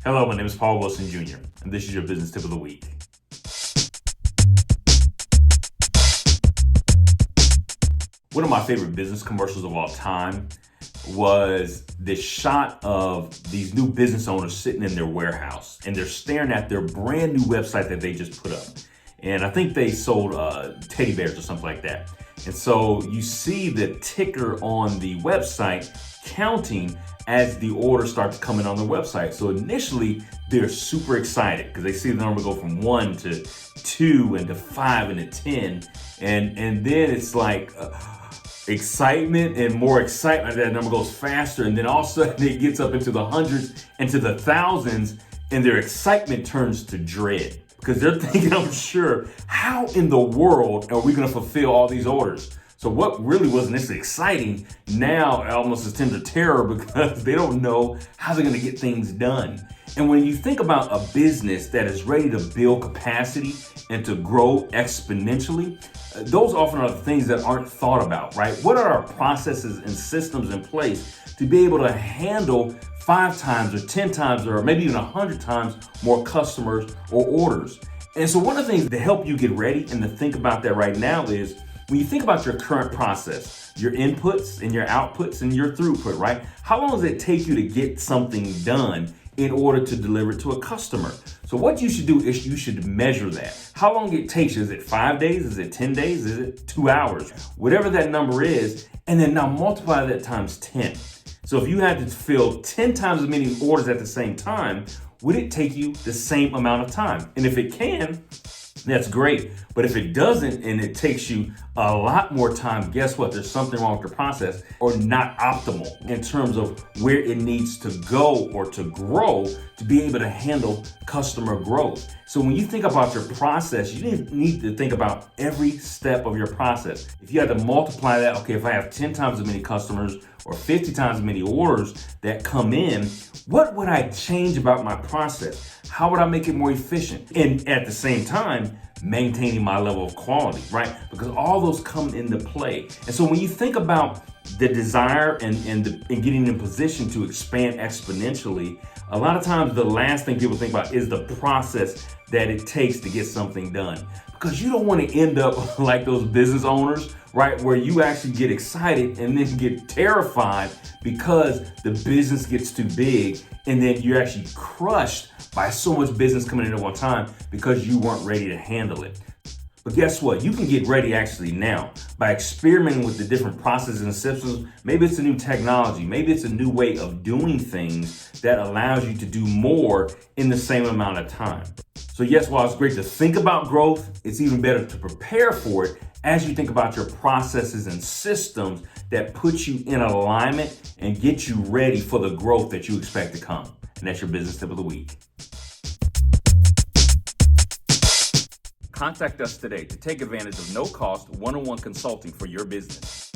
Hello, my name is Paul Wilson Jr., and this is your business tip of the week. One of my favorite business commercials of all time was this shot of these new business owners sitting in their warehouse, and they're staring at their brand new website that they just put up. And I think they sold teddy bears or something like that. And so you see the ticker on the website counting as the orders start to come in on the website. So initially they're super excited because they see the number go from 1 to 2 and to 5 and to 10. And then it's like excitement and more excitement. That number goes faster. And then all of a sudden it gets up into the hundreds and to the thousands, and their excitement turns to dread. Because they're thinking, I'm sure, how in the world are we going to fulfill all these orders? So what really wasn't this exciting now almost is tender terror, because they don't know how they're going to get things done. And when you think about a business that is ready to build capacity and to grow exponentially, those often are the things that aren't thought about, right? What are our processes and systems in place to be able to handle 5 times or 10 times or maybe even 100 times more customers or orders? And so one of the things to help you get ready and to think about that right now is when you think about your current process, your inputs and your outputs and your throughput, right? How long does it take you to get something done in order to deliver it to a customer? So what you should do is you should measure that. How long it takes. Is it 5 days? Is it 10 days? Is it 2 hours? Whatever that number is, and then now multiply that times 10. So if you had to fill 10 times as many orders at the same time, would it take you the same amount of time? And if it can, that's great. But if it doesn't and it takes you a lot more time, guess what? There's something wrong with the process, or not optimal in terms of where it needs to go or to grow to be able to handle customer growth. So when you think about your process, you need to think about every step of your process. If you had to multiply that, okay, if I have 10 times as many customers or 50 times as many orders that come in, what would I change about my process? How would I make it more efficient? And at the same time, maintaining my level of quality, right? Because all those come into play. And so when you think about the desire and getting in position to expand exponentially, a lot of times the last thing people think about is the process that it takes to get something done. Because you don't want to end up like those business owners, right? Where you actually get excited and then get terrified because the business gets too big, and then you're actually crushed by so much business coming in at one time because you weren't ready to handle it. But guess what? You can get ready actually now by experimenting with the different processes and systems. Maybe it's a new technology. Maybe it's a new way of doing things that allows you to do more in the same amount of time. So yes, while it's great to think about growth, it's even better to prepare for it as you think about your processes and systems that put you in alignment and get you ready for the growth that you expect to come. And that's your business tip of the week. Contact us today to take advantage of no-cost one-on-one consulting for your business.